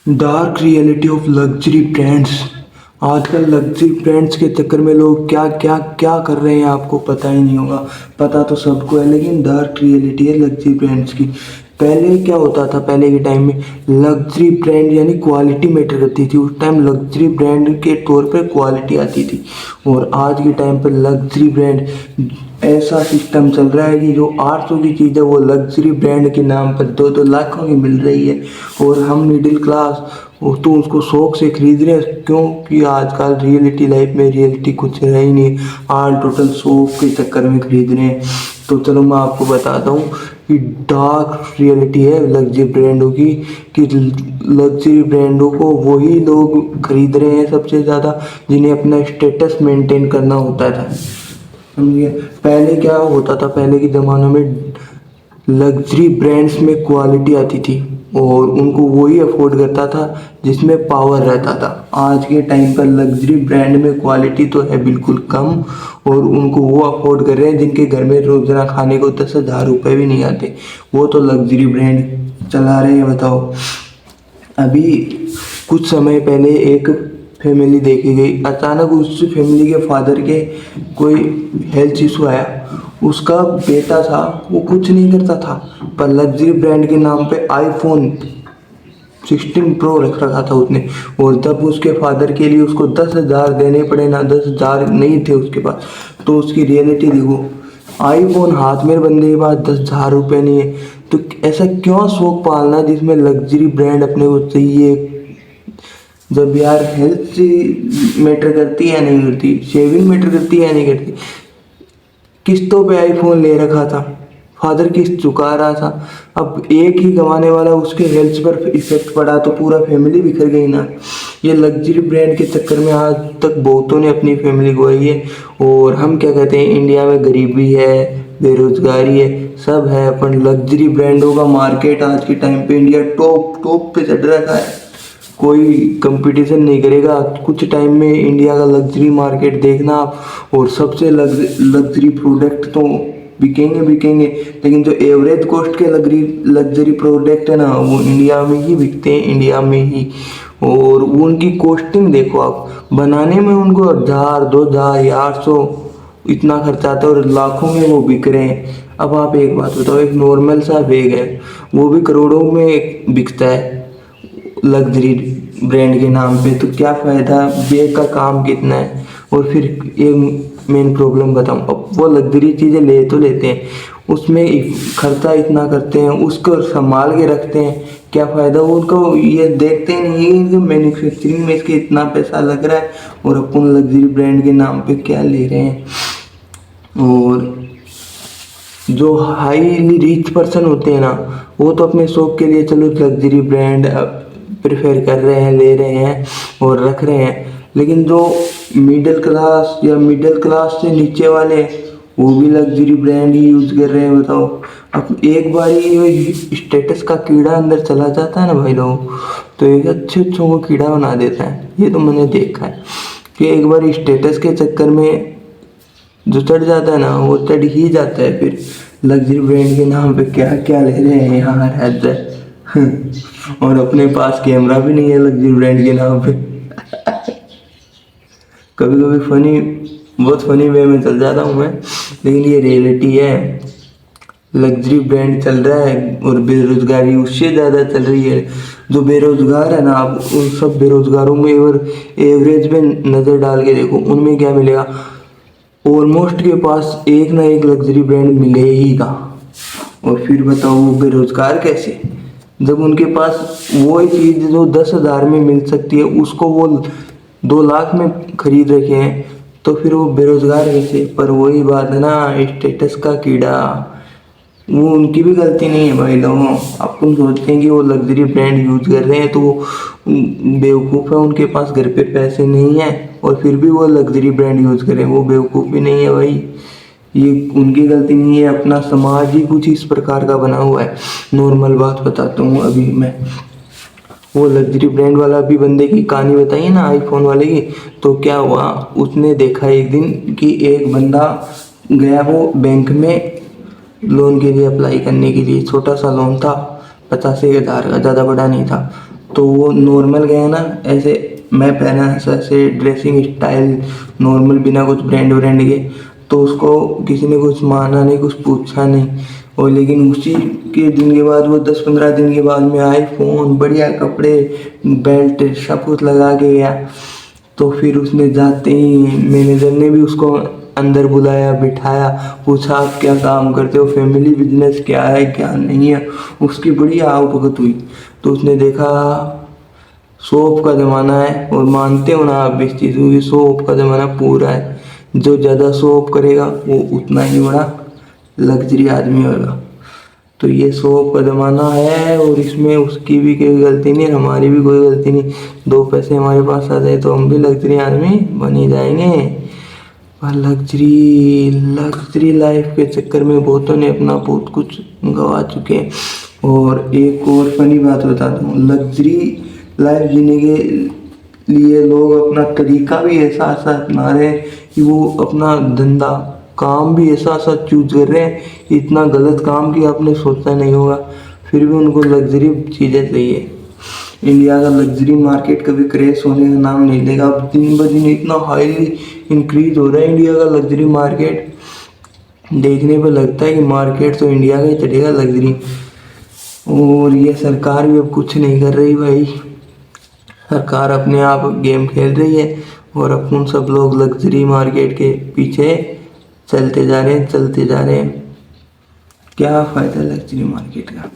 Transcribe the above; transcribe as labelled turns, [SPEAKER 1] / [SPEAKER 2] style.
[SPEAKER 1] Dark reality of luxury brands. आजकल luxury brands के चक्कर में लोग क्या क्या क्या कर रहे हैं आपको पता ही नहीं होगा। पता तो सबको है लेकिन डार्क रियलिटी है लग्जरी ब्रांड्स की। पहले क्या होता था, पहले के टाइम में लग्जरी ब्रांड यानी क्वालिटी मैटर करती थी। उस टाइम लग्जरी ब्रांड के तौर पे क्वालिटी आती थी। और आज के टाइम पर लग्जरी ब्रांड ऐसा सिस्टम चल रहा है कि जो 800 की चीज़ है वो लग्जरी ब्रांड के नाम पर 2-2 लाखों की मिल रही है। और हम मिडिल क्लास तो उसको शौक से खरीद रहे हैं, क्योंकि आजकल रियलिटी लाइफ में रियलिटी कुछ रह ही नहीं, आल टोटल शौक के चक्कर में खरीद रहे हैं। तो चलो मैं आपको बताता हूँ कि डार्क रियलिटी है लग्जरी ब्रांडों की, कि लग्जरी ब्रांडों को वही लोग खरीद रहे हैं सबसे ज़्यादा जिन्हें अपना स्टेटस मेंटेन करना होता था। समझिए, पहले क्या होता था, पहले के ज़मानों में लग्जरी ब्रांड्स में क्वालिटी आती थी और उनको वही अफोर्ड करता था जिसमें पावर रहता था। आज के टाइम पर लग्जरी ब्रांड में क्वालिटी तो है बिल्कुल कम और उनको वो अफोर्ड कर रहे हैं जिनके घर में रोज़ाना खाने को 10,000 रुपये भी नहीं आते, वो तो लग्जरी ब्रांड चला रहे हैं। बताओ, अभी कुछ समय पहले एक फैमिली देखी गई, अचानक उस फैमिली के फादर के कोई हेल्थ इशू आया। उसका बेटा था, वो कुछ नहीं करता था पर लग्जरी ब्रांड के नाम पे आईफोन 16 प्रो रख रखा था उसने। और जब उसके फादर के लिए उसको 10,000 देने पड़े ना, 10,000 नहीं थे उसके पास, तो उसकी रियलिटी देखो, आईफोन हाथ में बंदे के पास 10,000 रुपये नहीं है। तो ऐसा क्यों शौक पालना जिसमें लग्जरी ब्रांड अपने को चाहिए, जब यार हेल्थ मैटर करती है नहीं करती, शेविंग मैटर करती है नहीं करती। किस्तों पे आईफोन ले रखा था, फादर किस्त चुका रहा था, अब एक ही कमाने वाला उसके हेल्थ पर इफेक्ट पड़ा तो पूरा फैमिली बिखर गई ना। ये लग्जरी ब्रांड के चक्कर में आज तक बहुतों ने अपनी फैमिली गवाई है। और हम क्या कहते हैं, इंडिया में गरीबी है, बेरोजगारी है, सब है, पर लग्जरी ब्रांडों का मार्केट आज के टाइम पे इंडिया टॉप टॉप पे चढ़ रखा है। कोई कंपटीशन नहीं करेगा। कुछ टाइम में इंडिया का लग्जरी मार्केट देखना आप, और सबसे लग्जरी प्रोडक्ट तो बिकेंगे बिकेंगे, लेकिन जो एवरेज कॉस्ट के लग्जरी प्रोडक्ट है ना, वो इंडिया में ही बिकते हैं, इंडिया में ही। और वो उनकी कॉस्टिंग देखो आप, बनाने में उनको 1,000 2,000 या 800 इतना खर्चा आता है और लाखों में वो बिक रहे हैं। अब आप एक बात बताओ, एक नॉर्मल सा बैग है वो भी करोड़ों में बिकता है लग्जरी ब्रांड के नाम पे, तो क्या फ़ायदा, बैग का काम कितना है। और फिर एक मेन प्रॉब्लम बताऊँ, अब वो लग्जरी चीज़ें ले तो लेते हैं, उसमें खर्चा इतना करते हैं, उसको संभाल के रखते हैं, क्या फ़ायदा। वो उनको ये देखते ही नहीं है कि मैन्युफैक्चरिंग में इसके इतना पैसा लग रहा है और अपन लग्जरी ब्रांड के नाम पे क्या ले रहे हैं। और जो हाईली रिच पर्सन होते हैं ना, वो तो अपने शौक के लिए चलो लग्जरी ब्रांड प्रेफर कर रहे हैं, ले रहे हैं और रख रहे हैं, लेकिन जो मिडिल क्लास या मिडिल क्लास से नीचे वाले वो भी लग्जरी ब्रांड ही यूज़ कर रहे हैं। बताओ, अब एक बार ये स्टेटस का कीड़ा अंदर चला जाता है ना भाई लोग, तो एक अच्छों को कीड़ा बना देता है। ये तो मैंने देखा है कि एक बार स्टेटस के चक्कर में जो चढ़ जाता है ना, वो चढ़ ही जाता है। फिर लग्जरी ब्रांड के नाम पे क्या क्या ले रहे हैं यहाँ रहते और अपने पास कैमरा भी नहीं है लग्जरी ब्रांड के नाम पे। कभी कभी फनी, बहुत फनी वे में चल जाता हूँ मैं, लेकिन ये रियलिटी है। लग्जरी ब्रांड चल रहा है और बेरोजगारी उससे ज़्यादा चल रही है। जो बेरोजगार है ना, आप उन सब बेरोजगारों में और एवरेज में नज़र डाल के देखो, उनमें क्या मिलेगा, ऑलमोस्ट के पास एक ना एक लग्जरी ब्रांड मिलेगा। और फिर बताओ वो बेरोजगार कैसे, जब उनके पास वो चीज़ जो 10,000 में मिल सकती है उसको वो 2 लाख में खरीद रखे हैं, तो फिर वो बेरोजगार कैसे। पर वही बात है ना, स्टेटस का कीड़ा, वो उनकी भी गलती नहीं है भाई लोगों। अपन सोचते हैं कि वो लग्जरी ब्रांड यूज कर रहे हैं तो वो बेवकूफ़ है, उनके पास घर पे पैसे नहीं है और फिर भी वो लग्जरी ब्रांड यूज करें, वो बेवकूफ़ भी नहीं है भाई। ये उनकी गलती नहीं है, अपना समाज ही कुछ इस प्रकार का बना हुआ है। नॉर्मल बात बताता हूँ, अभी मैं वो लग्जरी ब्रांड वाला अभी बंदे की कहानी बताई ना आईफोन वाले की, तो क्या हुआ, उसने देखा एक दिन कि एक बंदा गया वो बैंक में लोन के लिए अप्लाई करने के लिए। छोटा सा लोन था, 85,000 का, ज़्यादा बड़ा नहीं था। तो वो नॉर्मल गया ना, ऐसे मैं पहना ऐसे ड्रेसिंग स्टाइल नॉर्मल बिना कुछ ब्रांड के, तो उसको किसी ने कुछ माना नहीं, कुछ पूछा नहीं। और लेकिन उसी के दिन के बाद, वो 10-15 दिन के बाद में आईफोन, बढ़िया कपड़े, बेल्ट सब कुछ लगा के गया। तो फिर उसने जाते ही मैनेजर ने भी उसको अंदर बुलाया, बिठाया, पूछा आप क्या काम करते हो, फैमिली बिजनेस क्या है क्या नहीं है। उसकी बड़ी आवभगत हुई। तो उसने देखा सोप का ज़माना है, और मानते हो ना आप इस चीज़ को कि सोप का ज़माना पूरा है। जो ज़्यादा सोप करेगा वो उतना ही बड़ा लग्जरी आदमी होगा। तो ये सोप का ज़माना है, और इसमें उसकी भी कोई गलती नहीं, हमारी भी कोई गलती नहीं। 2 पैसे हमारे पास आ जाए तो हम भी लग्जरी आदमी बन ही जाएंगे। पर लग्जरी लग्जरी लाइफ के चक्कर में बहुतों ने अपना बहुत कुछ गंवा चुके हैं। और एक और फनी बात बताता हूँ, लग्जरी लाइफ जीने के लिए लोग अपना तरीका भी ऐसा ऐसा अपना रहे हैं कि वो अपना धंधा काम भी ऐसा ऐसा चूज कर रहे हैं, इतना गलत काम कि आपने सोचा नहीं होगा, फिर भी उनको लग्जरी चीज़ें चाहिए। इंडिया का लग्जरी मार्केट कभी क्रैश होने का नाम नहीं लेगा। अब दिन ब दिन इतना हाईली इंक्रीज हो रहा है इंडिया का लग्जरी मार्केट, देखने पर लगता है कि मार्केट तो इंडिया का ही चलेगा लग्जरी। और ये सरकार भी अब कुछ नहीं कर रही भाई, सरकार अपने आप गेम खेल रही है, और अपन सब लोग लग्जरी मार्केट के पीछे चलते जा रहे हैं। क्या फ़ायदा लग्जरी मार्केट का।